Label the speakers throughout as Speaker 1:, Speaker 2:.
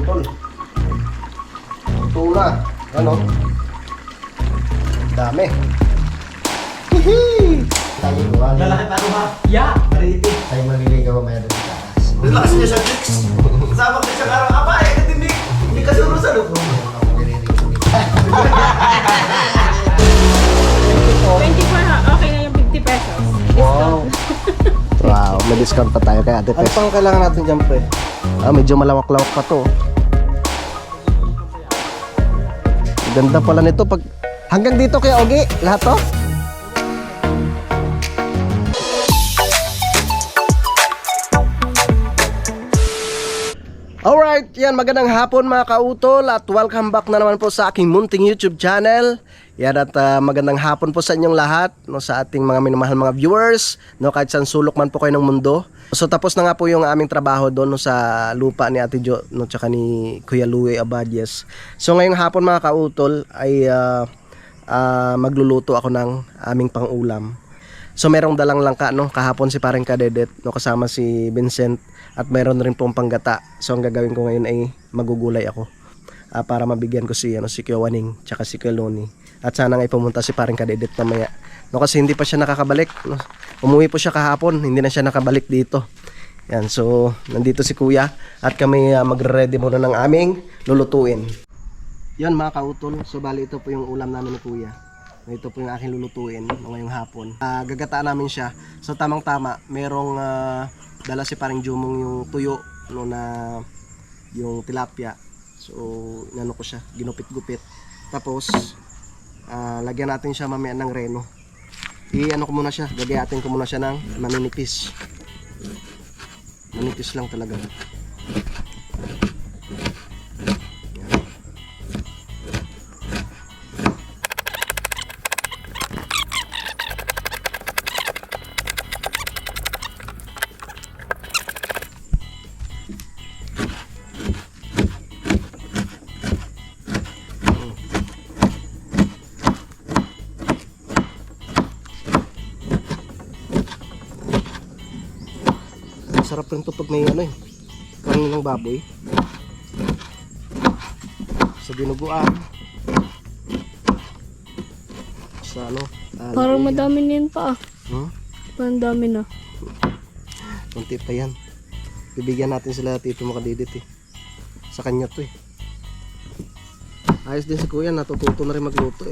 Speaker 1: kautol. Tuna. Ano? Dami. Hihi! Tayo buwan.
Speaker 2: Lalaki pa ba? Yeah! Mariti.
Speaker 1: Tayo maliligaw mamaya doon sa taas.
Speaker 2: Relax niya siya, Dix. Kasama ko siya karang apa eh. Kasi hindi kasuro sa loob.
Speaker 3: 24, okay na yung 50 pesos.
Speaker 1: Wow. Wow, may discount pa tayo kay Ate
Speaker 2: Ano
Speaker 1: Tess.
Speaker 2: pang kailangan natin dyan, pre?
Speaker 1: Medyo malawak-lawak pa to. Ganda pala nito pag hanggang dito kay Ogi, lahat to. Alright, yan, magandang hapon mga kautol at welcome back na naman po sa aking munting YouTube channel. Yan at magandang hapon po sa inyong lahat, no, sa ating mga minamahal mga viewers, no, kahit saan sulok man po kayo ng mundo. So tapos na nga po yung aming trabaho doon, no, sa lupa ni Ate Jo, no, tsaka ni Kuya Louie Abadies. So ngayong hapon mga kautol ay magluluto ako ng aming pang-ulam. So merong dalang langka, no, kahapon si Pareng Kadedet, no, kasama si Vincent, at meron rin pong panggata. So ang gagawin ko ngayon ay magugulay ako para mabigyan ko si Kuya Waning tsaka si Kuya Loni. At sana nga pumunta si Pareng Kadedet mamaya, no, kasi hindi pa siya nakakabalik, no. Umuwi po siya kahapon, hindi na siya nakabalik dito. Yan, so nandito si Kuya at kami magre-ready muna ng aming lulutuin. Yan mga kautol, so bali ito po yung ulam namin ni Kuya. Ito po yung aking lulutuin ngayong hapon. Gagataan namin siya. So tamang-tama, merong dala si Pareng Jumong yung tuyo, no, na yung tilapia. So inano ko siya, ginupit-gupit. Tapos lagyan natin siya mamaya ng reno. I-ano ko muna siya, gagayatin ko muna siya ng maninipis. Manipis lang talaga. Sarap rin ito pag may kanin ng baboy sa dinuguan sa
Speaker 3: Parang madami na yun pa. Parang dami na.
Speaker 1: Kunti pa yan. Bibigyan natin sila Tito Makadidit sa kanya to Ayos din si Kuya, natututo na rin magluto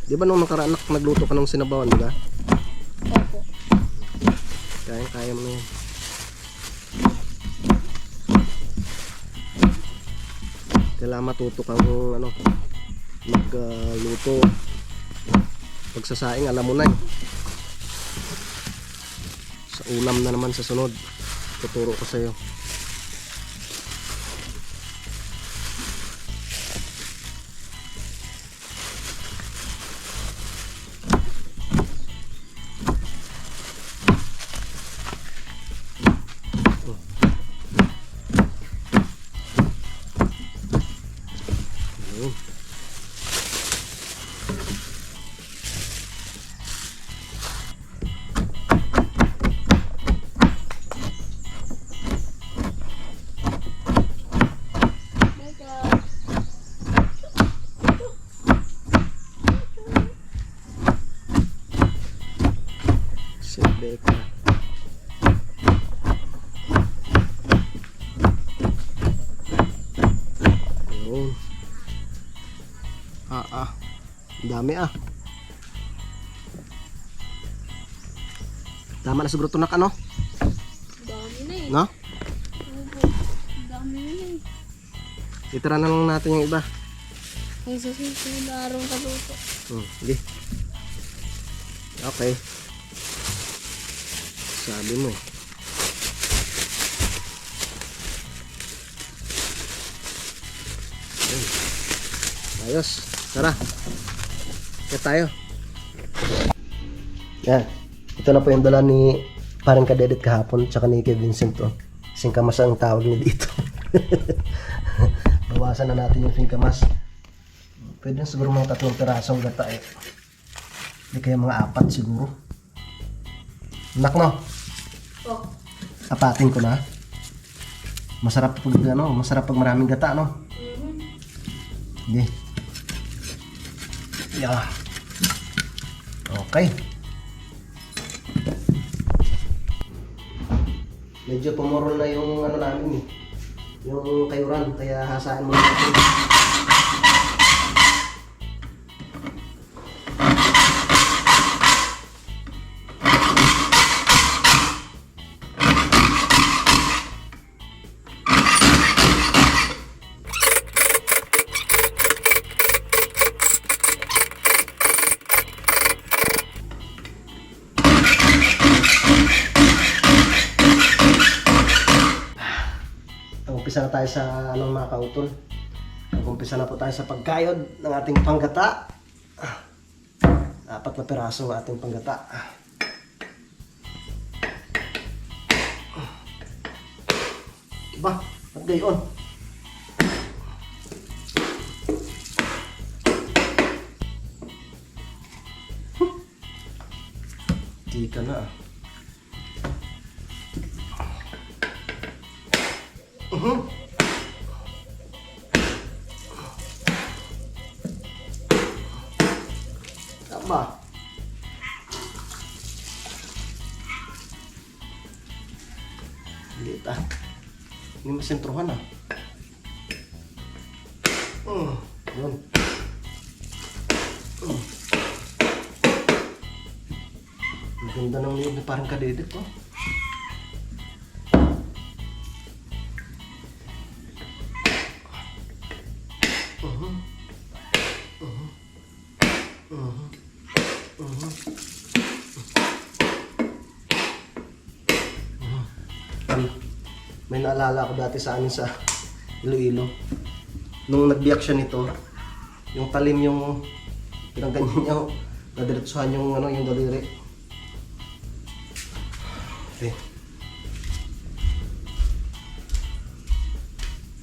Speaker 1: Di ba nung nakaraan nagluto ka ng sinabawan, di ba? Kaya mo na yan. Kailangan matuto kang magluto. Pagsasaing alam mo na Sa ulam na naman sa sunod, tuturo ko sa'yo. Beka. Ayun. Ang dami Tama na siguro ito na
Speaker 3: Dami na
Speaker 1: no?
Speaker 3: Dami na
Speaker 1: Itira na lang natin yung iba.
Speaker 3: Ang susunod na araw kaluto.
Speaker 1: Hindi. Okay. Sabi mo Ayos. Tara. Kaya tayo. Yan. Ito na po yung dala ni Pareng Kadedet kahapon tsaka ni Kay Vincent Singkamas ang tawag niya dito. Bawasan na natin yung singkamas. Pwede na siguro mga 3 pirasong gata Hindi kaya mga 4 siguro. Nak no? Apatin ko na. Masarap pag masarap pag maraming gata, no? Sige. Yeah. Okay. Medyo pumurol na yung namin eh. Yung kayuran, kaya hasain mo natin. Umpisa na tayo sa mga kautol. Umpisa na po tayo sa pagkayod ng ating panggata. 4 na piraso ng ating panggata. Ba, at gayon. Di ka na. Tama. Hindi ta. Hindi masentruhan ah. Yun. Ang ganda ng liyog na parang kadedit oh. May naalala ako dati sa amin sa Iloilo. Nung nagbiyak siya nito, yung talim yung pinangganyan niya, nadiretsuhan yung yung daliri. Okay.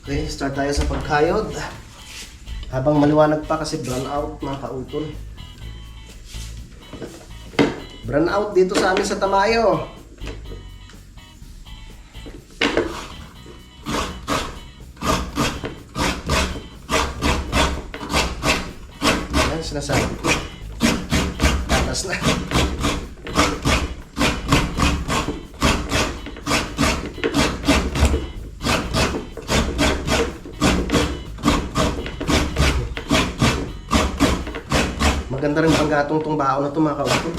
Speaker 1: Okay, start tayo sa pagkayod. Habang maliwanag pa kasi brown out mga kautol. Brown out dito sa amin sa Tamayo. Yan sinasabi ko. Tatas na. Maganda rin panggatong tong baon na ito mga kautol.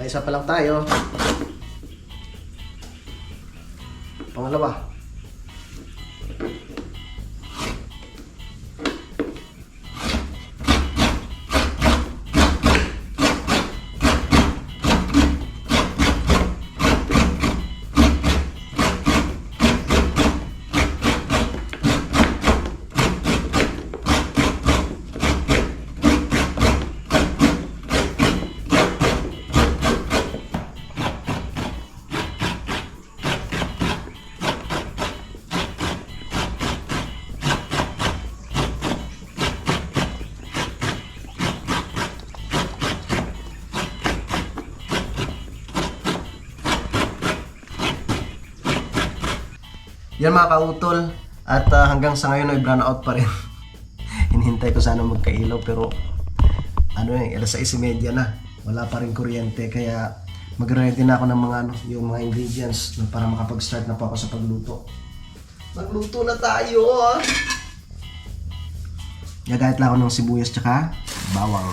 Speaker 1: Isa pa lang tayo. Pangalawa. Yan mga kautol, at hanggang sa ngayon ay brown out pa rin. Hinihintay ko sana magkailaw pero alas 6:30 na. Wala pa rin kuryente kaya magre-ready na ako ng mga yung mga ingredients para makapag-start na po ako sa pagluto. Magluto na tayo ah! Gagayat lang ako ng sibuyas tsaka bawang.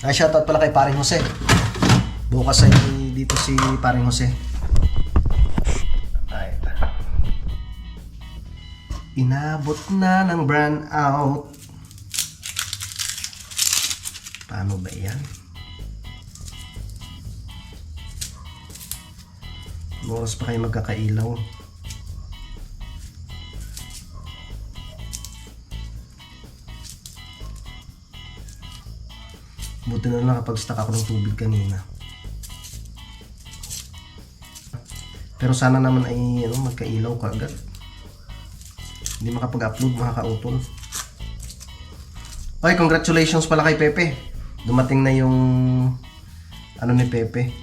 Speaker 1: Shoutout pala kay Paring Jose. Bukas ay dito si Paring Jose. Inabot na ng brown out. Paano ba yan? Oras pa kayo magkakailaw. Buti na lang nakapag-stock ako ng tubig kanina. Pero sana naman ay magkailaw kaagad. Hindi makapag-upload, makakautol. Okay, congratulations pala kay Pepe. Dumating na yung ano ni Pepe.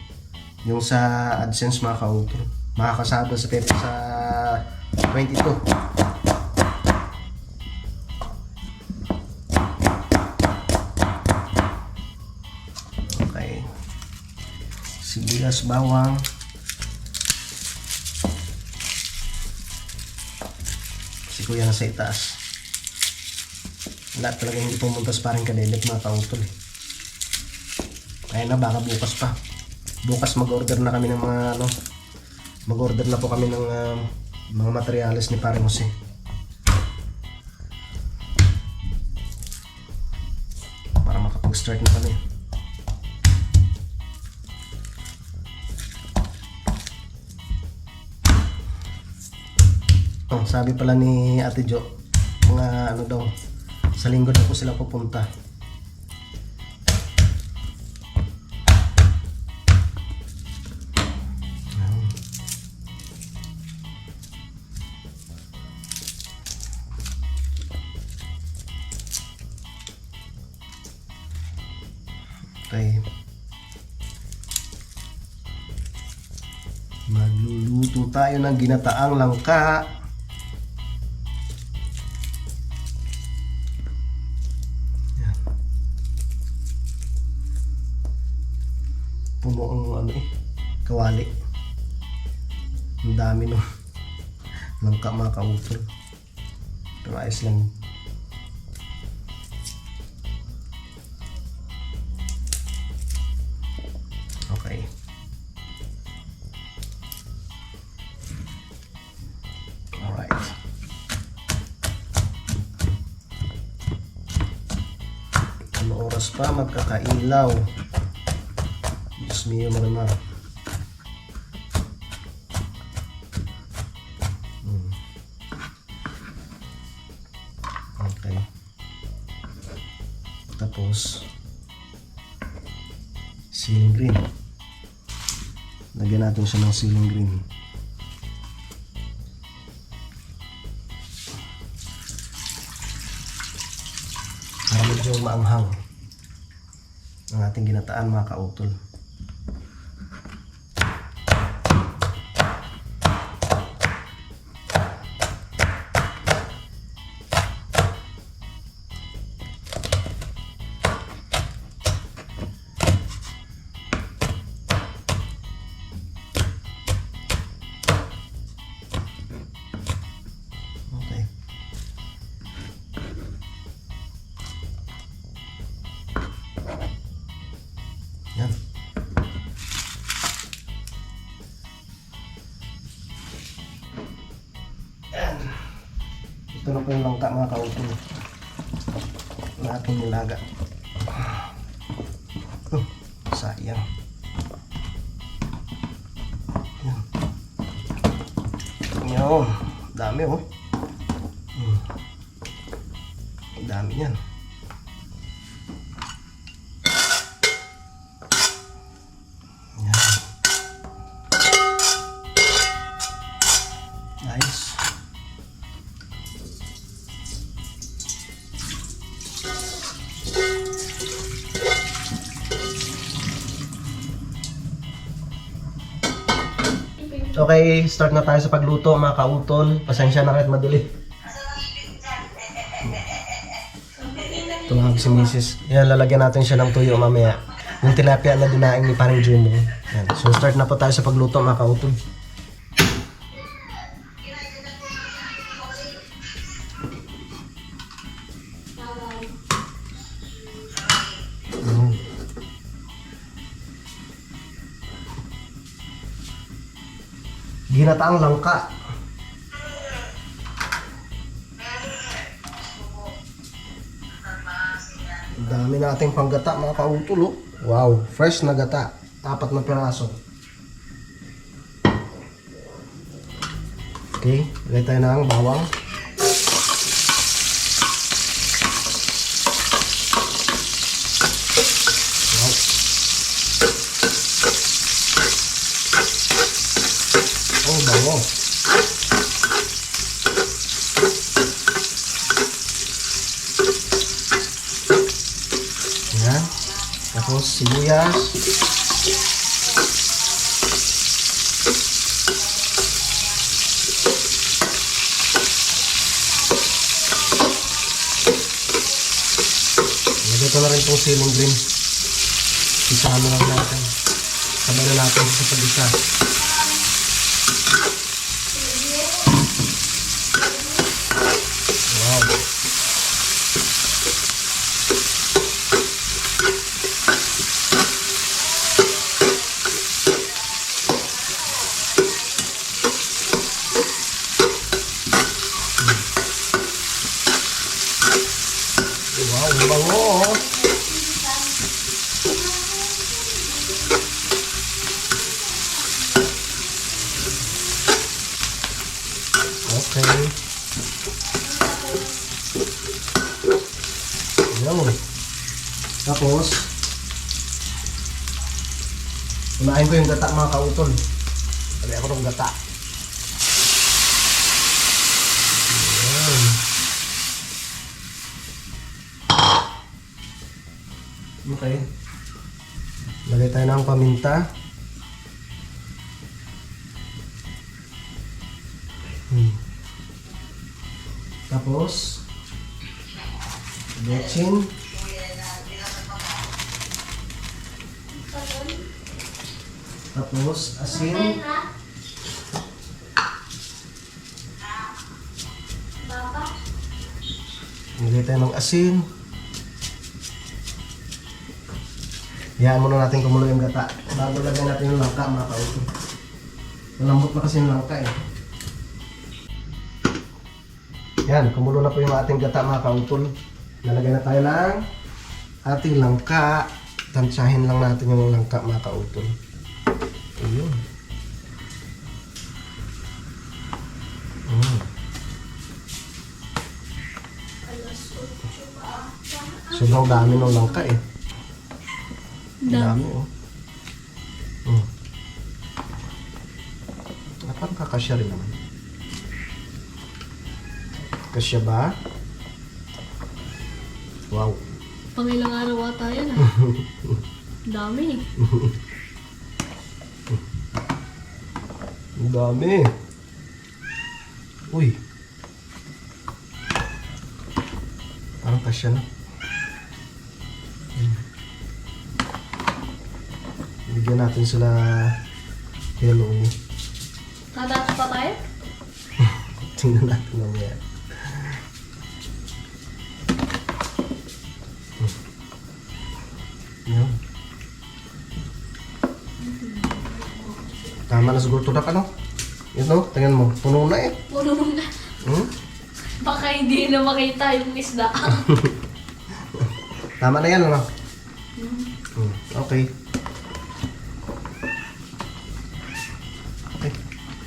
Speaker 1: Yung sa AdSense makakautol. Makakasado sa Pepe sa 22. Okay. Sibuyas, bawang. Si Kuya nasa itaas. Lahat talaga hindi pumuntas parang kadedet mga kautol eh. Kaya na baka bukas pa. Bukas mag-order na kami ng mga mag-order na po kami ng mga materyales ni Parang Jose. Para makapag-start na kami. Sabi pala ni Ate Jo, mga daw, sa linggo na po sila pupunta. Okay. Magluluto tayo ng ginataang langka. Yan. Puno ang kawali. Ang dami ng langka mga kautol. Pero ayos lang. Okay. Alright. Ano oras pa magkakailaw? Diyos mio, maramar. Okay. Tapos ceiling green. Lagyan natin siya ng ceiling green. Para medyo maanghang ang ating ginataan mga kautol. Okay. Yan. Yan. Ito na po yung langka mga kautol na ating nilaga. Sayang. Yan. Yan. Dami oh. Ang dami yan. Yan. Nice. Okay, start na tayo sa pagluto mga kautol. Pasensya na kahit madali. Tumawag si Mrs. Yan, lalagyan natin siya ng tuyo mamaya. Yung tilapia na dinaing ni Parang Jumo. Yan. So start na po tayo sa pagluto mga kautol. Ginataang langka. Ang dami nating panggata mga kautol. Oh. Wow, fresh na gata. 4 na piraso. Okay, lagay tayo ng bawang. Wow. Oh, bango. Yan. Tapos sibuyas. Lagay ko na rin itong ceiling green. Isahan na lang natin. Sabay na natin sa pag-isa. Wow. Wow, ang bango oh. Okay. Yun. Tapos, unahin ko yung gata mga kautol. Lagay ako ng gata. Yun. Okay. Lagay tayo ng paminta. Tapos, bechin. Tapos, asin. Lagay tayo ng asin. Hayaan muna natin kumulo yung gata. Bago lagyan natin yung langka mga kautol. Malambot na kasi yung langka eh. Yan, kumulo na po yung ating gata mga kautol. Lalagyan na tayo ng ating langka. Tansyahin lang natin yung langka mga kautol. Ayun. Sobrang dami ng langka eh. Dami oh. Parang kakasya rin naman. Kasya ba? Wow.
Speaker 3: Pangilang araw ata yan ah. Dami.
Speaker 1: Ang dami. Uy. Parang kasya na. Bigyan natin sila hello ni.
Speaker 3: Tatato pa tayo?
Speaker 1: Tingnan natin mamaya. Yan. Tama na siguro ito na ka no? Ito, tingnan mo. Puno na eh.
Speaker 3: Puno na.
Speaker 1: Hmm?
Speaker 3: Baka hindi na makita yung isda.
Speaker 1: Tama na yan ano? Okay.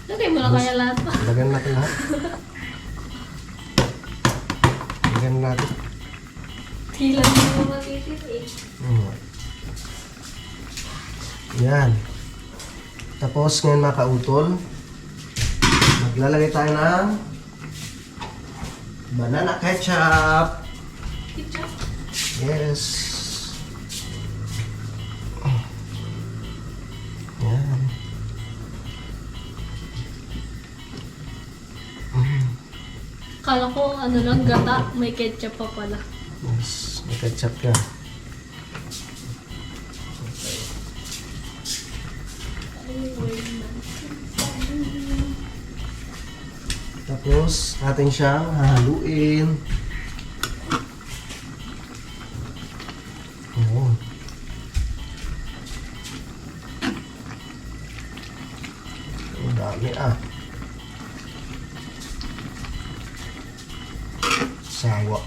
Speaker 3: Lagay mo na kaya lahat pa.
Speaker 1: Lagyan natin lahat. Lagyan natin.
Speaker 3: Hilan mo naman matitip eh.
Speaker 1: Yan. Tapos ngayon mga kautol, maglalagay tayo ng banana ketchup.
Speaker 3: Ketchup.
Speaker 1: Yes. Yan.
Speaker 3: Kala ko ano lang gata, may ketchup pa pala.
Speaker 1: Yes. May ketchup ka. Tapos atin siyang hahaluin. Oo. Ang dami ah. Sawa.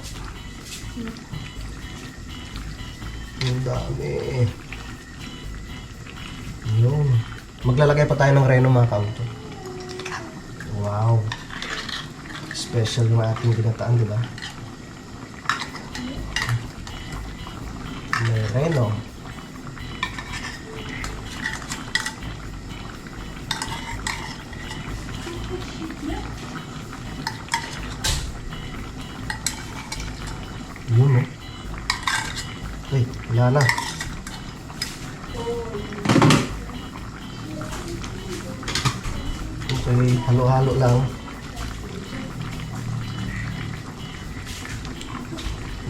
Speaker 1: Ang dami. Yun. Maglalagay pa tayo ng reno mga kauto. Wow. Special yung ating ginataan, di ba? May reno. Yun eh. Ay, wala na. Okay, halo-halo lang.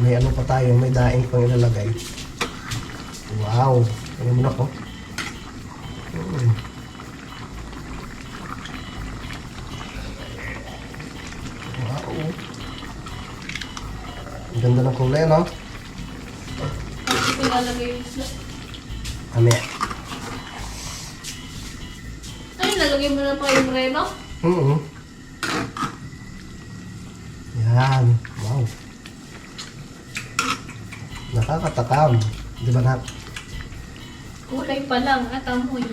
Speaker 1: May ano pa tayo, may daing pang ilalagay. Wow! Ano mo na ko? Wow! Ang ganda ng kulay, no?
Speaker 3: Tapos ilalagay yung isla.
Speaker 1: Ano yan?
Speaker 3: Ay, nalagay mo na pa yung reno?
Speaker 1: Yan. Wow. Nakakatakam. Di ba, Nak?
Speaker 3: Kulay pa lang at amoy.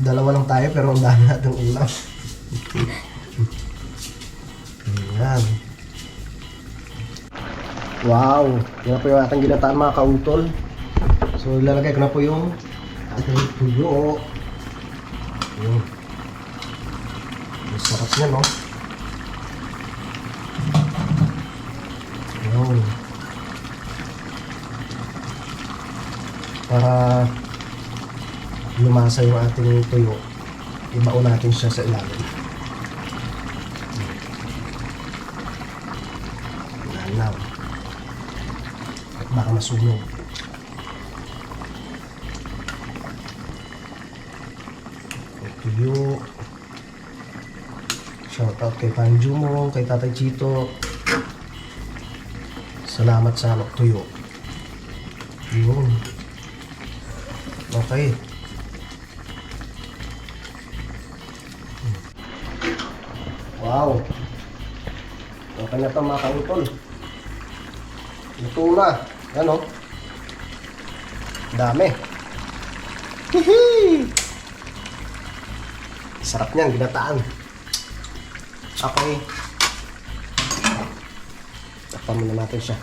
Speaker 1: Dalawa lang tayo pero ang dami natin ulam. Yan. Wow. Yan po yung ating ginataan mga kautol. So ilalagay ko na po yung ating tuyo. Yun. Ang sarap niya, no? Yun. Para lumasa yung ating tuyo, ibaon natin siya sa ilalim. Lalaw. At baka masunog. Tuyo. Shout out kay Panjumo, kay Tatay Chito. Salamat sa tuyo. Yun. Okay. Wow. Okay na ito mga kautol. Luto na. Yan o. Dami. Hihi! Sarap niyan, ginataan. Okay. Takpan muna natin siya.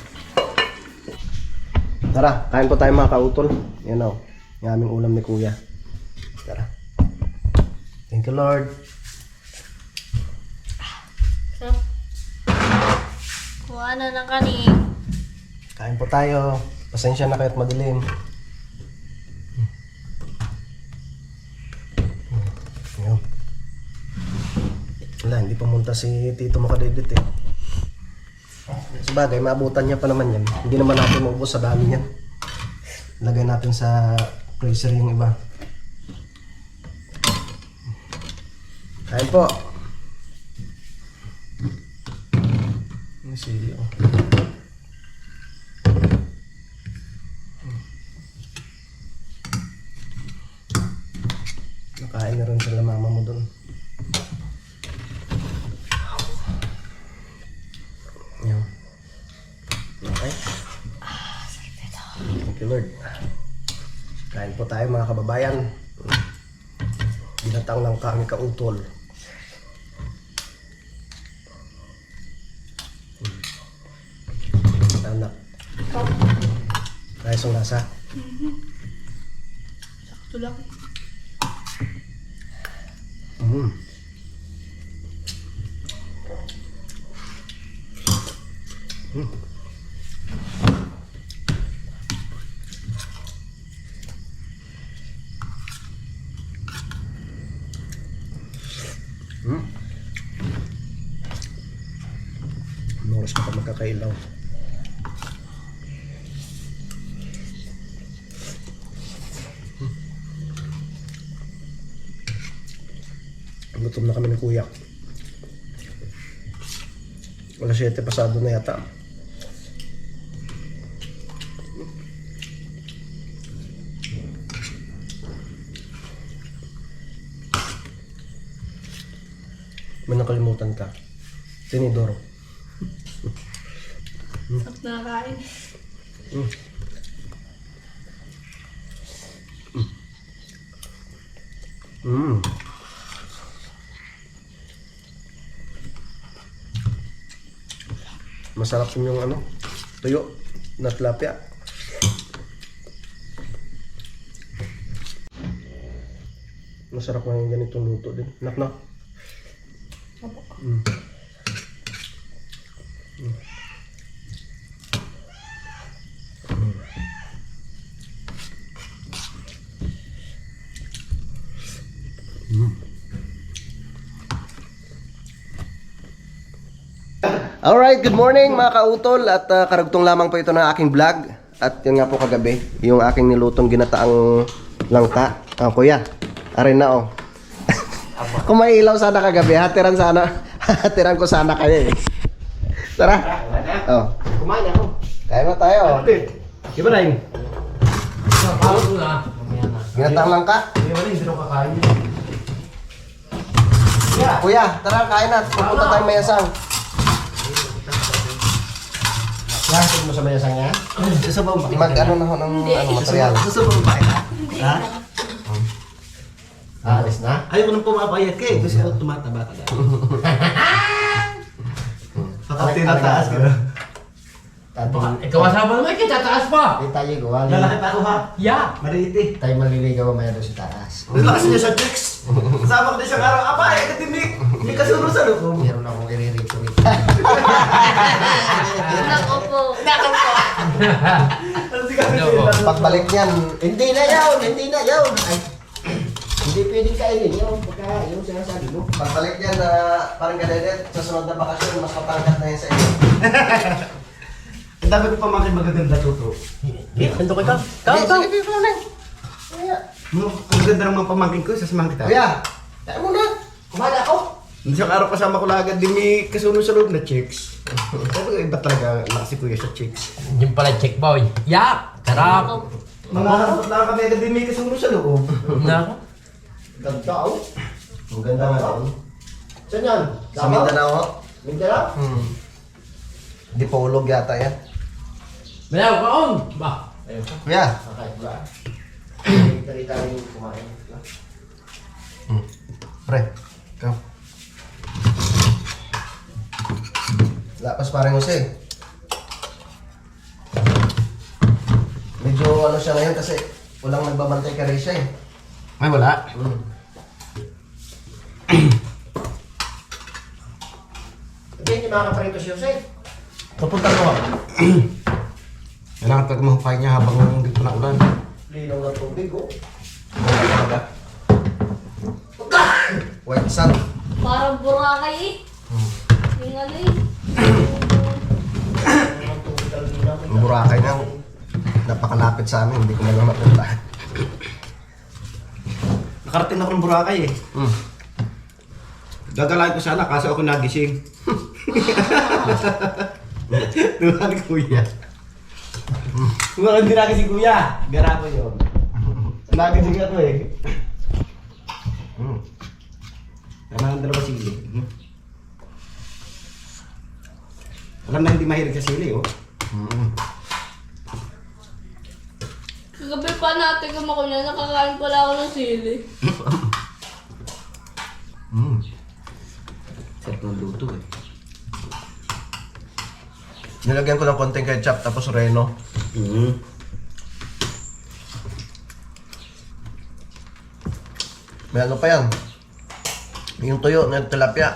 Speaker 1: Tara, kain po tayo mga kautol. Yan o. Yung aming ulam ni Kuya. Tara. Thank you, Lord.
Speaker 3: Sarap. Kuha na ng kanin.
Speaker 1: Kain po tayo. Pasensya na kayo't madilim. Yun. Wala, hindi pumunta si Tito Makadedit eh. Sabagay, maabutan niya pa naman yan. Hindi naman natin maubos sa dami niyan. Lagay natin sa freezer yung iba. Kain po. Ang sili oh. Nakain na rin sila mama mo dun. Yan. Okay. Thank you, Lord. Kain po tayo mga kababayan. Binatang lang kami kautol. Anak. Ayos ang lasa.
Speaker 3: Sakto lang.
Speaker 1: Mm. Mm. Mm. Ano oras pa magkakailaw? Gutom na kami ng kuya. Wala 7 pasado na yata. May nakalimutan ka. Tinidor.
Speaker 3: Sarap na kain.
Speaker 1: Mm. Masarap yung ano, tuyo na tilapia. Masarap nga yung ganitong luto din. Nak na. Mm. Alright, good morning mga kautol at karugtong lamang po ito ng aking vlog. At yun nga po kagabi, yung aking nilutong ginataang langka. Kuya, arin na oh. Kung may ilaw sana kagabi, hatiran sana. Hatiran ko sana kayo eh. Tara. Oh.
Speaker 2: Kumain ako.
Speaker 1: Kaya na tayo.
Speaker 2: Di ba na yun?
Speaker 1: Ginataang langka.
Speaker 2: Di ba na yun? Sino kakain yun?
Speaker 1: Kuya, tara kain na. Pupunta tayo mayasang. Lahat mo sa mayasang niya?
Speaker 2: Sa bang bakit?
Speaker 1: Mag-ano na ho ng ano, material.
Speaker 2: Sa bang bakit? Ha?
Speaker 1: Alis na?
Speaker 2: Ayaw ko nang pumapayat ka eh. Kasi ako tumataba ka dahil. Kapag tinataas ka.
Speaker 4: Ikaw asawa naman, tataas pa!
Speaker 1: Di tayo gawa.
Speaker 2: Lalaki pa ako ha.
Speaker 4: Yeah!
Speaker 2: Maliit eh.
Speaker 1: Tayo maliligaw mamaya doon sa taas.
Speaker 2: Relax niya sa chicks. Kasama ko din siyang araw. Apa, eh, katimik. Hindi kasuro sa loob.
Speaker 1: Meron akong iririto rin.
Speaker 3: Nako po.
Speaker 2: Ano si Kami
Speaker 4: Ano?
Speaker 1: Pagbalik niyan, hindi na yawn, hindi na yawn. Ay, hindi pwedeng kainin yun. Pagka yung sinasabi mo. Pagbalik niyan na parang kadedet, sa sunod na bakasyon, mas matangkat na yan sa iyo.
Speaker 2: Ang dami ko pamangkin magaganda tuto.
Speaker 4: Ito ka?
Speaker 1: Sige, ikaw na. Kuya.
Speaker 2: Ang ganda ng mga pamangkin ko, sasamahan kita.
Speaker 1: Kuya, tayo muna. Kumain ako.
Speaker 2: Isang araw kasama ko lagad din may kasunod sa loob na chicks. Pero iba talaga na si Kuya sa chicks.
Speaker 4: Yung pala check boy. Yeah! Sarap!
Speaker 2: Mga harap lang kami agad din may kasunod sa loob.
Speaker 4: Nako.
Speaker 1: Ganda oh. Ang ganda nga oh. Saan yan? Sa Mindanao. Mindanao? Di pa ulog yata yan.
Speaker 4: Malaw kaon! Ba? Ayun.
Speaker 1: Kuya.
Speaker 5: Okay, ba? Kita-kita rin yung kumain.
Speaker 1: Pre, ikaw. Lapas parang Jose. Medyo ano siya ngayon kasi walang nagbabantay ka rin siya eh.
Speaker 2: Ay, wala.
Speaker 5: Hindi, hindi makakaparito si Jose.
Speaker 2: Papunta ko. Kailangan talaga mahukay niya habang hindi pa naulan.
Speaker 5: Linaw ng tubig, oh.
Speaker 1: White sun.
Speaker 3: Parang Boracay eh. Yung ano eh.
Speaker 5: Ang tubig ang linaw.
Speaker 1: Ang Boracay na. Napakalapit sa amin, hindi ko man lang mapunta.
Speaker 2: Nakarating ako ng Boracay eh. Gagalain ko sana kaso ako nagising. Tuhan ni Kuya. Kung ako hindi nagising Kuya, gara ko yun. Nagising ako eh. Kailangan dalawa sili. Alam na hindi mahilig sa sili oh.
Speaker 3: Kagabi pa natin ako niya, nakakain pala ako ng sili.
Speaker 2: Sarap ng luto eh.
Speaker 1: Nilagyan ko ng konting ketchup tapos reno. May ano pa yan? Yung tuyo ng tilapia.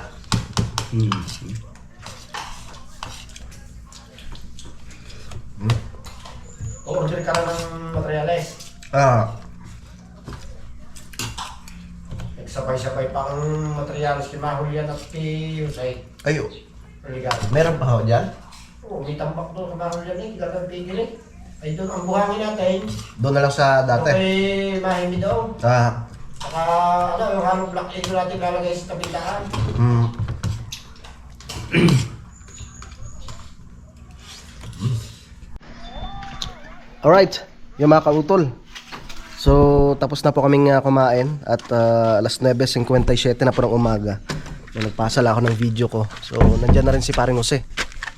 Speaker 5: Order ka lang ng materyales. Nagsabay-sabay pa ang materyales kay Mahulyan at kay Jose.
Speaker 1: Ayo,
Speaker 5: Religado.
Speaker 1: meron pa ho dyan?
Speaker 5: Oo, may tambak doon kay Mahulyan eh. Kilagang pigil eh. Ay doon ang buhangin natin.
Speaker 1: Doon na lang sa dati.
Speaker 5: Okay, mahindi doon. Saka, ano, yung hollow block egg natin lalagay sa tabitaan.
Speaker 1: Alright, yung mga kautol. So, tapos na po kaming kumain at alas 9:57 na po ng umaga. Nagpasala ako ng video ko. So, nandyan na rin si paring Jose.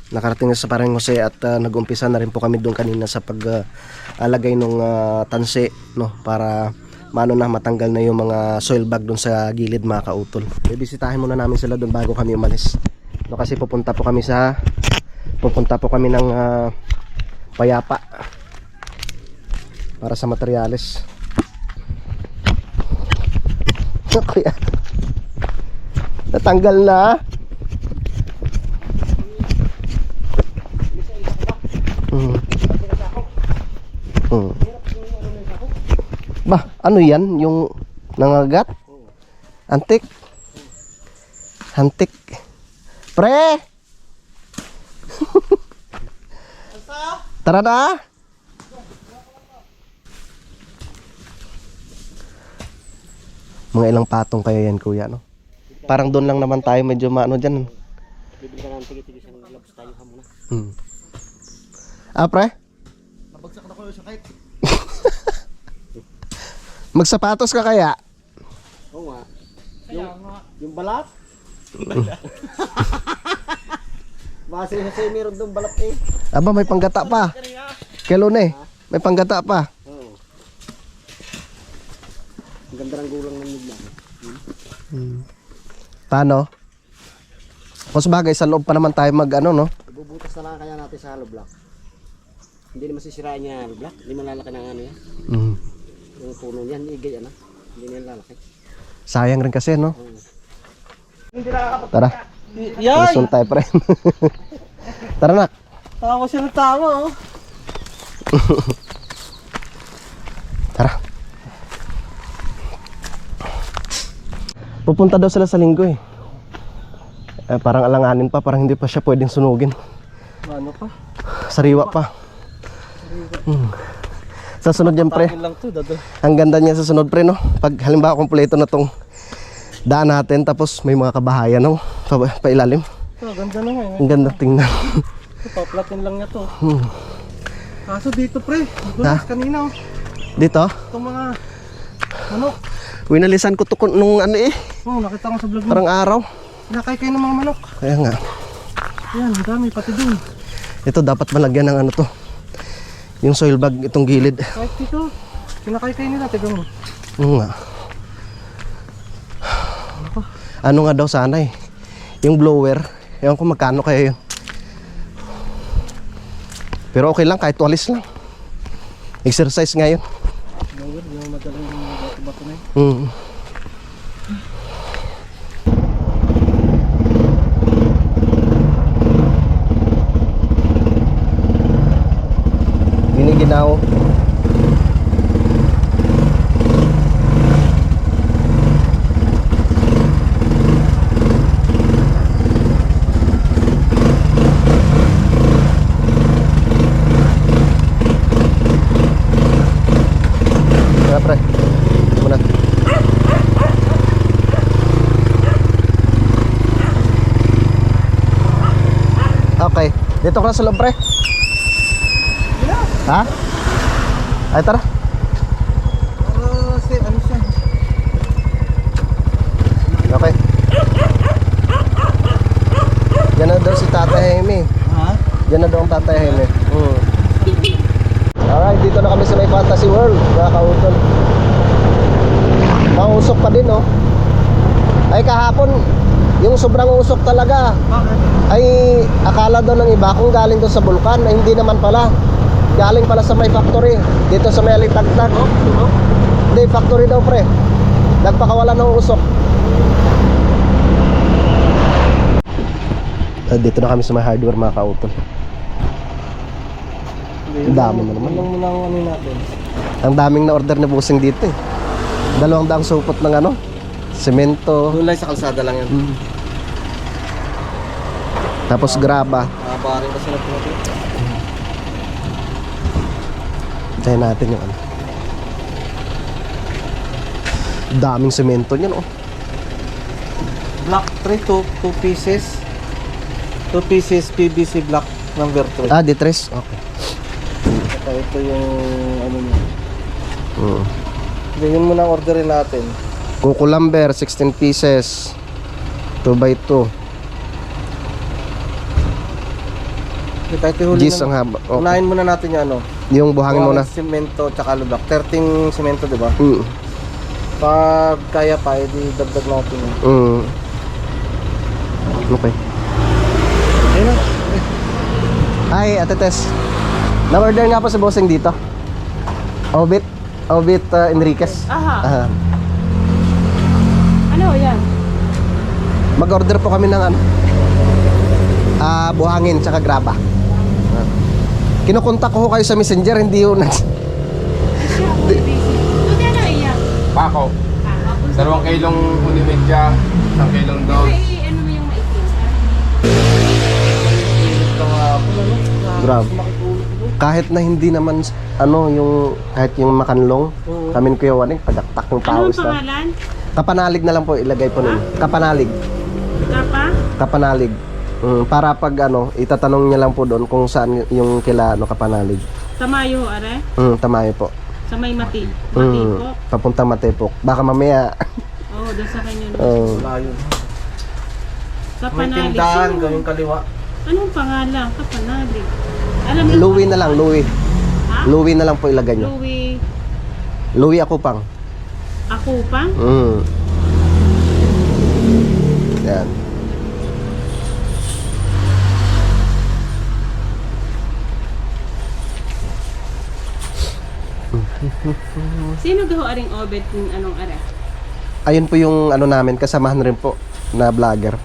Speaker 1: nakarating na sa Parang Jose at nag-umpisa na rin po kami doon kanina sa pag-alagay ng tanse, no, para matanggal na yung mga soil bag doon sa gilid mga kautol. Bibisitahin muna namin sila doon bago kami umalis. No, kasi pupunta po kami ng Payapa para sa materyales. Kuya, natanggal na. Bah, ano yan? Yung nangagat? Antik? Antik? Pre! Tara na! Mga ilang patong kaya yan, kuya, no? Parang doon lang naman tayo, medyo maano dyan.
Speaker 2: Bibili ka ng tigit-tigit sa gloves tayo ha muna.
Speaker 1: Pre?
Speaker 2: Nabagsak na ko yung sakit.
Speaker 1: Magsapatos ka kaya?
Speaker 2: Oo nga. Yung balat? Base sa meron doon balat eh.
Speaker 1: Aba, may panggata pa. Kailan eh? May panggata pa.
Speaker 2: Oo. Ang ganda ng gulang ng migla.
Speaker 1: Paano? Kung sabagay, sa loob pa naman tayo mag-ano, no?
Speaker 2: Ibubutas na lang kaya natin sa hollow block. Hindi naman sisirain niya hollow block. Hindi malalaki ng ano yan. Yung puno niyan, igay ano. Hindi niyan lalaki.
Speaker 1: Sayang rin kasi, no?
Speaker 2: Hindi nakakapag...
Speaker 1: Tara.
Speaker 2: Yan!
Speaker 1: Gusto tayo, pre. Tara, nak.
Speaker 2: Tawa siya ng tawa oh.
Speaker 1: Tara. Pupunta daw sila sa linggo eh. Parang alanganin pa, parang hindi pa siya pwedeng sunugin.
Speaker 2: Ano pa?
Speaker 1: Sariwa pa. Sa sunod yan, pre.
Speaker 2: Lang to, dado.
Speaker 1: Ang ganda niya sa sunod, pre, no? Pag halimbawa kumpleto na tong daan natin, tapos may mga kabahayan, no? Pailalim.
Speaker 2: Ito, ganda na nga eh.
Speaker 1: Ang ganda tingnan.
Speaker 2: Paplatin lang niya to. Kaso dito pre,
Speaker 1: Ha?
Speaker 2: dulas kanina oh.
Speaker 1: Dito?
Speaker 2: Itong mga manok.
Speaker 1: Winalisan ko to nung ano eh.
Speaker 2: Oh, nakita ko sa vlog mo.
Speaker 1: Parang araw.
Speaker 2: Nakay kayo ng mga manok.
Speaker 1: Kaya nga.
Speaker 2: Yan, ang dami pati dun.
Speaker 1: Ito dapat malagyan ng ano to. Yung soil bag, itong gilid.
Speaker 2: Kahit dito, kinakay kayo nila, tiga mo.
Speaker 1: Oo nga. Ano nga daw sana eh. Yung blower. Ewan ko magkano kaya yun. Pero okay lang, kahit walis lang. Exercise nga yun.
Speaker 2: Blower, yung madaling bato-bato na yun.
Speaker 1: Giniginaw. Kaya pre, muna. Okay, dito ka na sa loob, pre. Ha? Ay, tara.
Speaker 2: Ano siya?
Speaker 1: Okay. Yan na daw si Tatay Jaime.
Speaker 2: Ha?
Speaker 1: Yan na daw ang Tatay Jaime. Alright, dito na kami sa may Fantasy World, mga kautol. Mausok pa din, no? Ay, kahapon, yung sobrang usok talaga.
Speaker 2: Bakit?
Speaker 1: Ay, akala daw ng iba kung galing doon sa bulkan, ay hindi naman pala. Galing pala sa may factory, dito sa may Alitagtag. Hindi, factory daw, pre. Nagpakawala ng usok. Dito na kami sa may hardware, mga kautol. Ang dami na naman.
Speaker 2: Anong muna ang ano natin?
Speaker 1: Ang daming na order na busing dito eh. 200 supot ng ano, semento.
Speaker 2: Tulay sa kalsada lang yan.
Speaker 1: Tapos graba.
Speaker 2: Baring kasi na po natin.
Speaker 1: Tayo natin yung ano. Daming semento niyan, oh.
Speaker 2: Block 3, 2 pieces. 2 pieces PVC block number 3.
Speaker 1: Ah, D3. Okay.
Speaker 2: Saka ito yung ano niya. Yun muna ang orderin natin.
Speaker 1: Kuko lumber, 16 pieces. 2x2.
Speaker 5: Kahit ihuli
Speaker 1: Gis ang haba. Okay.
Speaker 5: Unahin muna natin yung ano.
Speaker 1: Yung buhangin muna.
Speaker 5: Semento tsaka hollow block. 13 semento, di ba?
Speaker 1: Mm.
Speaker 5: Pag kaya pa, edi dagdag natin.
Speaker 1: Mm. Okay.
Speaker 5: Ayun na.
Speaker 1: Ay, Ate Tess. Na-order nga po si Bossing dito. Obit Enriquez.
Speaker 3: Aha. Ano yan?
Speaker 1: Mag-order po kami ng ano, buhangin tsaka graba. Kinukontak ko kayo sa messenger, hindi yun.
Speaker 3: Buti ano iyan?
Speaker 4: Pako.
Speaker 3: Ah,
Speaker 4: 2 kilong unimedya, 1 kilong daw.
Speaker 3: ano mo yung maitim?
Speaker 1: Grab. Kahit na hindi naman ano yung kahit yung makanlong, kami ni Kuya Waning pagaktak ng pawis na.
Speaker 3: pangalan?
Speaker 1: Kapanalig na lang po ilagay po ninyo. Kapanalig.
Speaker 3: Kapa?
Speaker 1: Kapanalig. Para pag ano, itatanong niya lang po doon kung saan yung kila ano kapanalig.
Speaker 3: Tamayo, are?
Speaker 1: Tamayo po.
Speaker 3: Sa may mati. Mati po.
Speaker 1: Papuntang Matepok. Baka mamaya.
Speaker 3: Oo, doon sa kanya.
Speaker 5: Layo. May
Speaker 3: Kapanalig.
Speaker 5: tindahan,
Speaker 3: Sino?
Speaker 5: gawing kaliwa.
Speaker 3: Anong pangalan? Kapanalig. Alam mo
Speaker 1: Louie na lang, Louie.
Speaker 3: Ha?
Speaker 1: Louie na lang po ilagay niyo.
Speaker 3: Louie.
Speaker 1: Louie Akupang.
Speaker 3: Ako pa?
Speaker 1: Yan.
Speaker 3: Sino gaho aring obet kung anong are?
Speaker 1: Ayun po yung ano namin, kasamahan rin po na vlogger.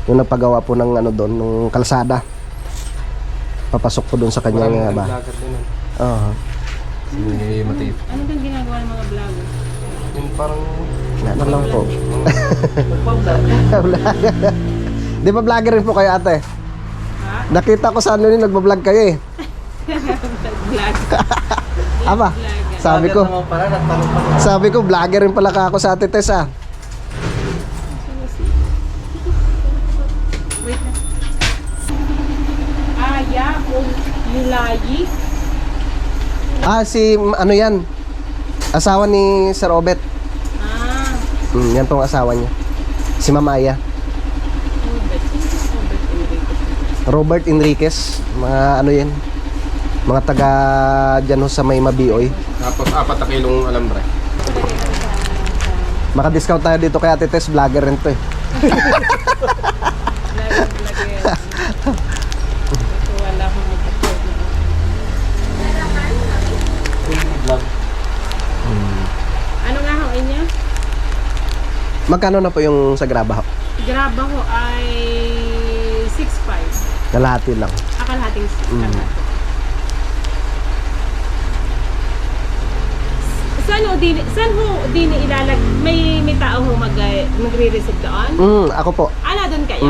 Speaker 1: Yung nagpagawa po ng ano doon, ng kalsada. Papasok po doon sa kanyang ba.
Speaker 4: Vlogger din.
Speaker 1: Oo.
Speaker 4: Si Matip.
Speaker 3: Ano bang ginagawa ng mga vlogger?
Speaker 4: Yung parang
Speaker 1: Ano lang po. Di ba vlogger rin po kayo ate?
Speaker 3: Ha?
Speaker 1: Nakita ko sa ano yun, nagbablog kayo eh.
Speaker 3: Vlog.
Speaker 1: Aba, sabi ko,
Speaker 5: Naman pala, nagtanong pa.
Speaker 1: sabi ko vlogger rin pala ka ako sa ate Tess ah.
Speaker 3: Wait na. Aya o Yulayi.
Speaker 1: Si ano yan, asawa ni Sir Obet.
Speaker 3: Ah,
Speaker 1: Yan pong asawa niya. Si Mamaya.
Speaker 3: Obet. Obet Enriquez.
Speaker 1: Robert Enriquez. Mga ano yan, mga taga dyan ho sa may Mabioy.
Speaker 4: tapos 4 kilong alambre.
Speaker 1: Maka-discount tayo dito kay Ate Tess, vlogger rin to eh.
Speaker 3: Vlogger. Ito wala akong mag-upload na.
Speaker 5: Vlog.
Speaker 3: Ano nga ho inya?
Speaker 1: Magkano na po yung sa graba ho?
Speaker 3: Graba ho ay 6.5.
Speaker 1: Kalahati lang.
Speaker 3: Akalahating kalahati. Saan ho din ilalag may tao ho magre-receive doon?
Speaker 1: Ako po.
Speaker 3: Ala doon kayo.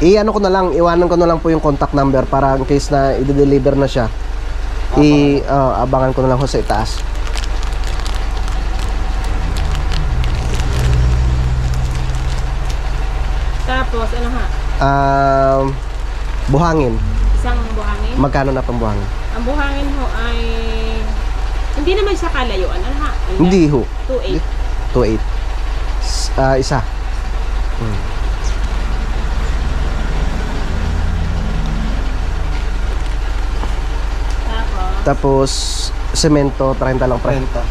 Speaker 1: I-ano ko na lang, iwanan ko na lang po yung contact number para in case na i-deliver na siya. Abangan ko na lang ho sa itaas.
Speaker 3: Tapos ano ha?
Speaker 1: Buhangin.
Speaker 3: Isang buhangin.
Speaker 1: Magkano na pang buhangin?
Speaker 3: Ang buhangin ho ay hindi naman siya kalayuan. Ano ha?
Speaker 1: Hindi ho.
Speaker 3: 2.8.
Speaker 1: 2.8. Isa.
Speaker 3: Tapos
Speaker 1: Tapos, semento, 30 lang pre.
Speaker 5: 30.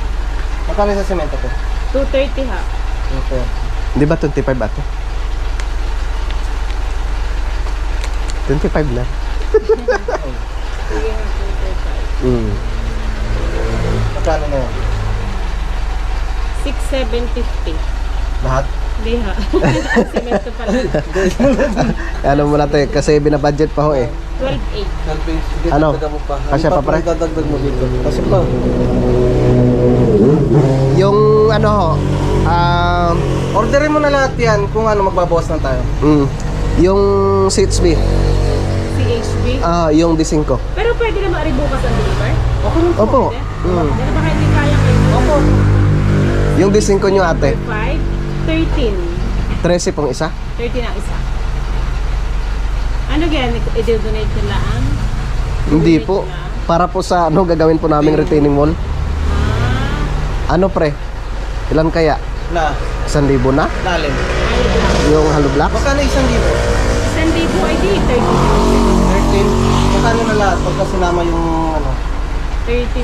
Speaker 5: Magkano sa semento ko?
Speaker 3: 2.30 ha.
Speaker 5: Okay.
Speaker 1: Di ba 25 ate? 25 na.
Speaker 3: Sige ha, 2.35.
Speaker 5: Magkano na yan?
Speaker 3: 6,750.
Speaker 5: Lahat?
Speaker 3: Hindi ha. Semento pala.
Speaker 1: Ano mo natin, kasi binabudget pa ho eh.
Speaker 3: 12.8.
Speaker 1: Ano? Kasya pa, pre?
Speaker 5: Dadagdag mo dito. Kasi pa.
Speaker 1: Yung ano ho,
Speaker 5: Orderin mo na lahat yan kung ano magbabawas na tayo.
Speaker 1: yung CHB,
Speaker 3: CHB.
Speaker 1: yung D5.
Speaker 3: Pero pwede naman rin bukas ang deliver?
Speaker 5: Okay lang.
Speaker 1: Opo.
Speaker 3: Pero baka hindi kaya kayo. Opo.
Speaker 1: Yung D5 nyo ate,
Speaker 3: 5, 13.
Speaker 1: 13 pong isa.
Speaker 3: 13 ang isa. Ano ganyan? I-donate nila ang?
Speaker 1: Hindi po. Para po sa ano gagawin po naming retaining wall. Ano pre? Ilan kaya?
Speaker 5: Na,
Speaker 1: 1,000 na?
Speaker 5: lalim.
Speaker 1: Yung hollow block?
Speaker 5: Magkano 1,000?
Speaker 3: 1,000 ay di 30.
Speaker 1: Magkano na lahat pagka sinama yung ano?
Speaker 3: 13,000.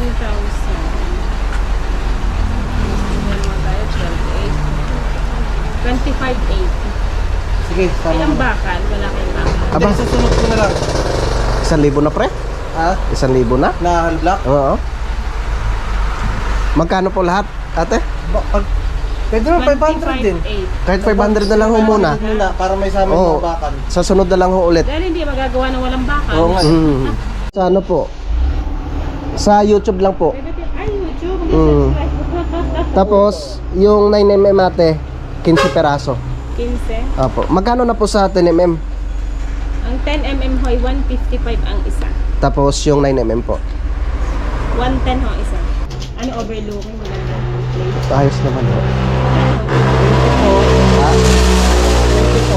Speaker 3: Meron mo tayo, 12,800. 25,800.
Speaker 1: Sige,
Speaker 3: Ay, ang bakal. Wala kayong bakal.
Speaker 1: Aba,
Speaker 5: Susunod ko na lang.
Speaker 1: 1,000 na pre?
Speaker 5: Ha?
Speaker 1: 1,000 na?
Speaker 5: Na hollow block?
Speaker 1: Oo. Magkano po lahat, ate?
Speaker 5: Pwede naman 500 din.
Speaker 3: 25,800.
Speaker 1: Kahit 500 na lang ho muna.
Speaker 5: Muna, para may sama
Speaker 1: Oo.
Speaker 5: yung mga bakal.
Speaker 1: Sa sunod na lang ho ulit.
Speaker 3: Dahil hindi magagawa ng walang bakal.
Speaker 5: Oo nga.
Speaker 1: Sa ano po? Sa YouTube lang po.
Speaker 3: Ay, YouTube.
Speaker 1: Mm.
Speaker 3: Mag-subscribe.
Speaker 1: Tapos, yung 9mm ate, 15 peraso.
Speaker 3: 15.
Speaker 1: Opo. Magkano na po sa 10mm?
Speaker 3: Ang 10mm hoy, 155 ang isa.
Speaker 1: Tapos yung 9mm po.
Speaker 3: 110 ho ang isa. Ano overlooking? Maganda.
Speaker 1: Ayos naman po. Ah,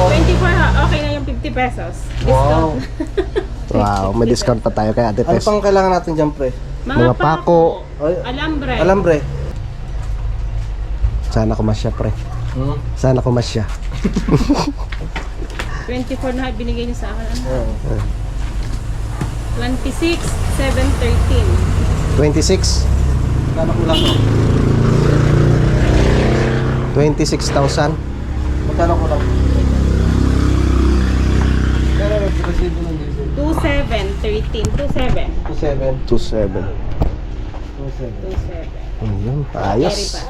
Speaker 3: 24 ha, okay na yung 50 pesos.
Speaker 5: Wow.
Speaker 1: wow, may discount pa tayo kay Ate
Speaker 5: Ano
Speaker 1: Tess.
Speaker 5: pang kailangan natin dyan, pre?
Speaker 1: Mga pako.
Speaker 5: Ay,
Speaker 3: Alambre.
Speaker 5: alambre.
Speaker 1: Sana kumasya pre. Sana kumasya.
Speaker 3: 24 na binigay niyo sa akin. Ano? 26, 713.
Speaker 1: 26?
Speaker 5: Kano ko lang to?
Speaker 1: 26,000.
Speaker 5: Magkano ko lang? Pero nag-resibo ng diesel.
Speaker 3: 2713. 27.
Speaker 5: 27.
Speaker 1: 27.
Speaker 3: 27.
Speaker 1: Ayun,
Speaker 3: Carry
Speaker 1: ayos.
Speaker 3: pa.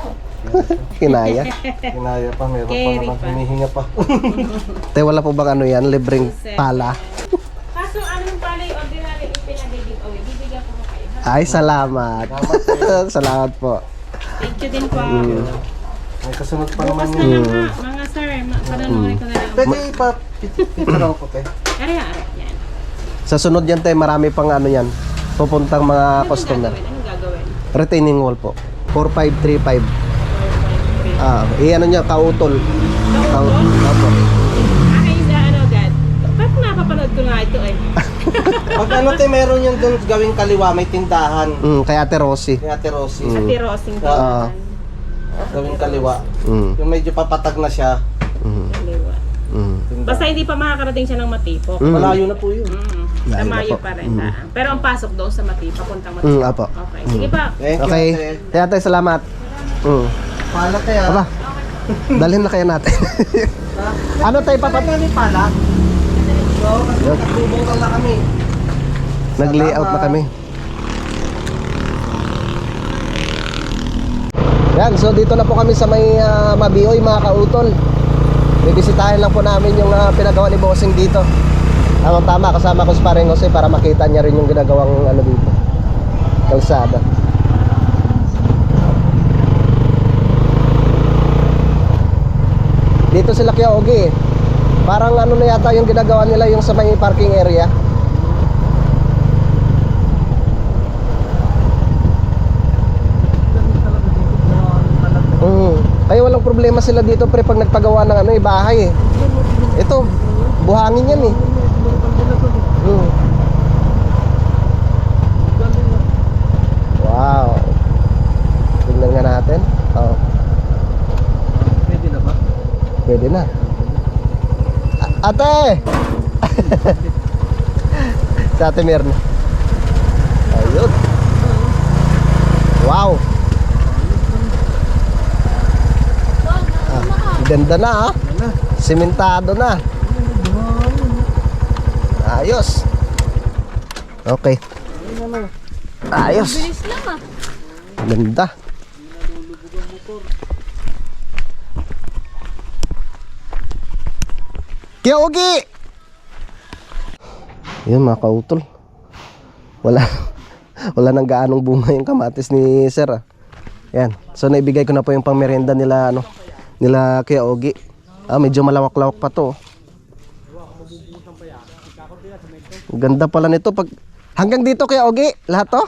Speaker 1: Kinaya.
Speaker 5: Kinaya pa, meron pa
Speaker 3: Carry
Speaker 5: naman.
Speaker 3: pa.
Speaker 5: Humihinga pa.
Speaker 1: Te, wala po bang ano yan? Libreng pala.
Speaker 3: Kaso anong pala yung ordinary ipinag-give away? Bibigyan ko po kayo. Ha?
Speaker 1: Ay, salamat. Salamat po.
Speaker 3: Thank you din po.
Speaker 5: May kasunod pa naman
Speaker 3: Bukas na
Speaker 5: yun.
Speaker 3: lang ha, mga sir. Pananurin ko na lang.
Speaker 5: Pwede ipapicturean ko, te.
Speaker 3: Are-are. Yan.
Speaker 1: Sa sunod yan, te, marami pang ano yan. Pupuntang mga customer.
Speaker 3: Anong gagawin?
Speaker 1: Retaining wall po. 4535. Ano niya, kautol.
Speaker 3: Kautol?
Speaker 1: Opo.
Speaker 3: Ay, ano agad. Ba't napapanood ko nga ito eh?
Speaker 5: Pag ano, te, meron yung doon gawing kaliwa, may tindahan.
Speaker 1: Kay Ate Rosie.
Speaker 5: Kaya Ate Rosie.
Speaker 3: Sa tirosing ko.
Speaker 1: Ah.
Speaker 5: Gawing kaliwa.
Speaker 1: Mm.
Speaker 5: Yung medyo papatag na siya.
Speaker 3: Kaliwa.
Speaker 1: Mm.
Speaker 3: Basta hindi pa makakarating siya ng Matipok.
Speaker 1: Mm.
Speaker 5: Malayo na po yun.
Speaker 3: Sa
Speaker 1: Layo na
Speaker 3: Mayo
Speaker 1: po.
Speaker 3: pa rin. Pero ang pasok doon sa Matipok, papuntang Matipok.
Speaker 1: Apo.
Speaker 3: Okay, sige pa.
Speaker 5: Thank you,
Speaker 1: Okay.
Speaker 5: ate.
Speaker 1: Kaya tayo salamat.
Speaker 5: Pala kaya.
Speaker 1: Aba. Dalhin na kaya natin. Ano tayo papat?
Speaker 5: Ano ni pala? So, kasi nagbubungkal na kami.
Speaker 1: Nag-layout na kami. Yan, so dito na po kami sa may Mabioy, mga kautol. Bibisitahin lang po namin yung pinagawa ni Bossing dito. Tama, kasama ko si Paring Jose para makita niya rin yung ginagawang ano dito. Kalsada. Dito sila kaya Ogi. Parang ano na yata yung ginagawa nila yung sa may parking area. Kaya walang problema sila dito pre pag nagpagawa ng ano bahay eh. Ito, buhangin yan eh. Wow. Tingnan nga natin. Oh.
Speaker 5: Pwede na ba?
Speaker 1: Pwede na. Ate! Sa Ate Mirna. Ayun. Wow. Ganda na ha. Simentado na. Ayos. Okay. Ayos. Ganda. Kaya Ogi! Yun mga kautol. Wala nang gaanong bunga yung kamatis ni Sir ah. Yan. So naibigay ko na po yung pangmerienda nila nila Kuya Ogi. Medyo malawak-lawak pa to. Ang ganda pala nito pag hanggang dito Kuya Ogi, lahat to?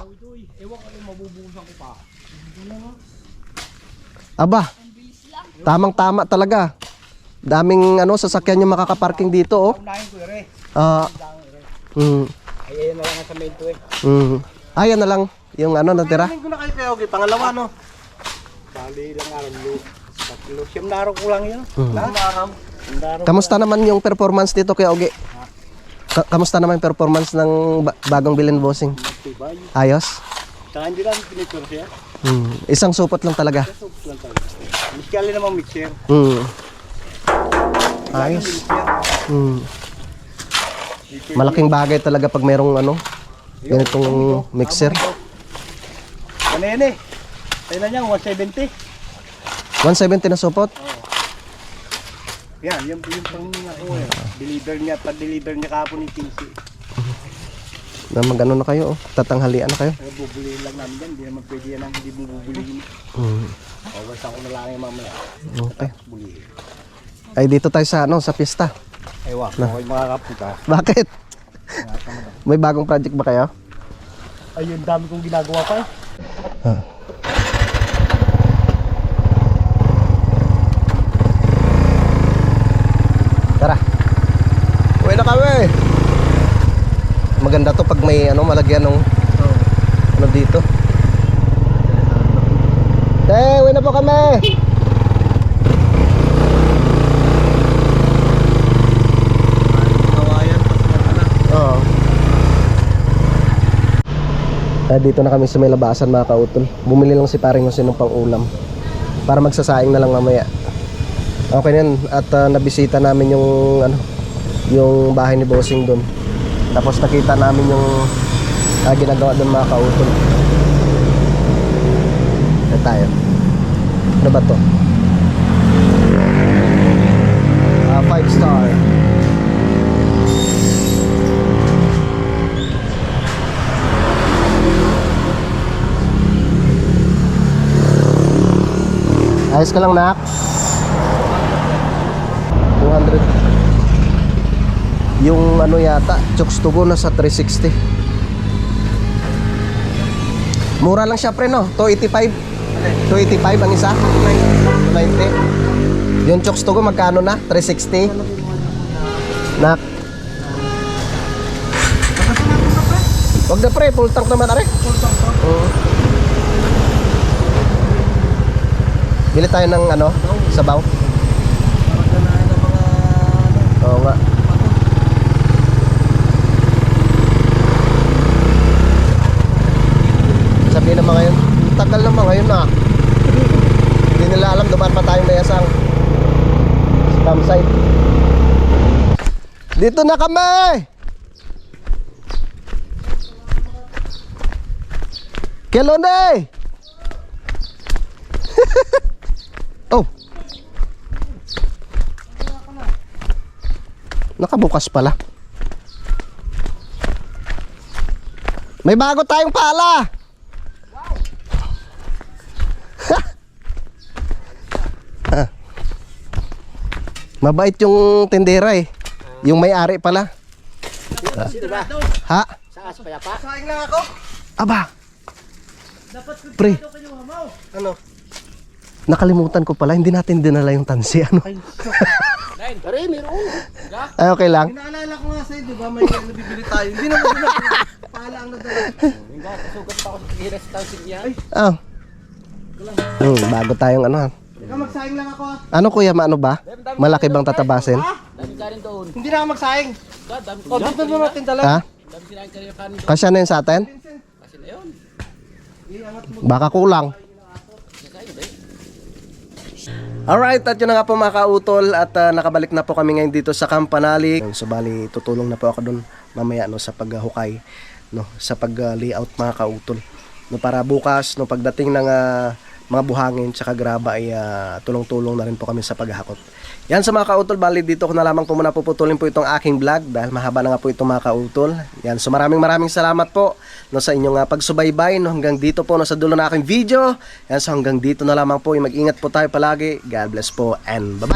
Speaker 1: Aba. Tamang-tama talaga. Daming sasakyan yung makakaparking dito oh.
Speaker 5: Ayan na lang sa main to eh.
Speaker 1: Ayan na lang yung natira.
Speaker 5: Tingin ko na kayo kayo, okay, pangalawa no? Bali lang araw lo. Tatlo, siyam na araw ko lang yun. Lahat araw.
Speaker 1: Kamusta naman yung performance dito Kuya Ogi? Kamusta naman yung performance ng bagong bilin bossing? Ayos?
Speaker 5: Saka hindi lang pinipuro siya.
Speaker 1: Isang supot lang talaga.
Speaker 5: Miskali namang mixer.
Speaker 1: Ayos. Malaking bagay talaga pag merong ganitong mixer.
Speaker 5: Ano yan eh? Kailan niya? 170?
Speaker 1: 170 na supot?
Speaker 5: Yan, yung pang deliver niya, pag-deliver niya kahapon ni Kinsey.
Speaker 1: Na magano na kayo, tatanghalian na kayo.
Speaker 5: Bubulihin lang namin yan, hindi naman pwede yan ang hindi mo bubulihin. Basta ko na lang yung mamaya.
Speaker 1: Okay.
Speaker 5: Bulihin.
Speaker 1: Ay dito tayo sa sa pista.
Speaker 5: Aywa, ako'y makakapunta.
Speaker 1: Bakit? May bagong project ba kayo?
Speaker 5: Ayun, dami kong ginagawa pa eh.
Speaker 1: Tara. Uwi na kami. Maganda to pag may malagyan ng dito. Uwi na po kami. Oo. Dito na kami sa may labasan mga kautol. Bumili lang si paring Jose ng pang-ulam para magsasaing na lang mamaya. Okay na yan. At nabisita namin yung bahay ni Bossing doon. Tapos nakita namin yung ginagawa doon mga kautol. Ito tayo. Ano ba to? 5 star. Ayos ka lang, nak. 200. Yung yata, chokes to go nasa 360. Mura lang siya pre, no? 285. 285 ang isa. 290. Yung chokes to go magkano na? 360. Nak. Wag na pre, full tank naman are. Bili tayo ng sabaw. Oo nga. Sabihin naman ngayon, tagal naman ngayon na. Hindi nila alam, dumaan pa tayong mayasang campsite. Dito na kami! Kelone! Oh. Nakabukas pala. May bago tayong pala. Wow. Mabait yung tindera eh. Yung may-ari pala.
Speaker 2: Sino ba?
Speaker 1: Ha?
Speaker 2: Sa Aspayapa?
Speaker 5: Saing lang ako.
Speaker 1: Aba. Pre.
Speaker 5: Ano?
Speaker 1: Nakalimutan ko pala, hindi natin dinala yung tansi.
Speaker 2: Pare, meron.
Speaker 1: Ay, okay lang.
Speaker 5: Inaalala ko nga sa'yo, di ba? May nabibili tayo. Hindi naman ko pala ang nadala.
Speaker 2: Hindi, kasugat pa ako sa kiras tansin niya.
Speaker 1: Oh. Bago tayong
Speaker 5: Ikaw magsaing lang ako ah.
Speaker 1: Ano kuya, maano ba? Malaki bang tatabasin?
Speaker 2: Dami ka rin doon.
Speaker 5: Hindi na ako magsaing.
Speaker 2: Dami
Speaker 5: O, dito na natin dala.
Speaker 1: Ha?
Speaker 2: Dami sinain ka rin yung kanin.
Speaker 1: Kasya na yun sa atin?
Speaker 2: Kasi na yun.
Speaker 1: Baka kulang. Alright, at yun na nga po mga kautol. At nakabalik na po kami ngayon dito sa Campanali. So bali, tutulong na po ako dun mamaya sa paghukay, sa pag-layout mga kautol. Para bukas, pagdating ng mga buhangin tsaka graba ay tulong-tulong na rin po kami sa paghakot. Yan sa mga kautol, bali dito ko na lamang po muna puputulin po itong aking vlog dahil mahaba na nga po itong mga kautol. Yan, so maraming salamat po sa inyong pagsubaybay hanggang dito po sa dulo na aking video. Yan, so hanggang dito na lamang po, mag-ingat po tayo palagi. God bless po and bye-bye.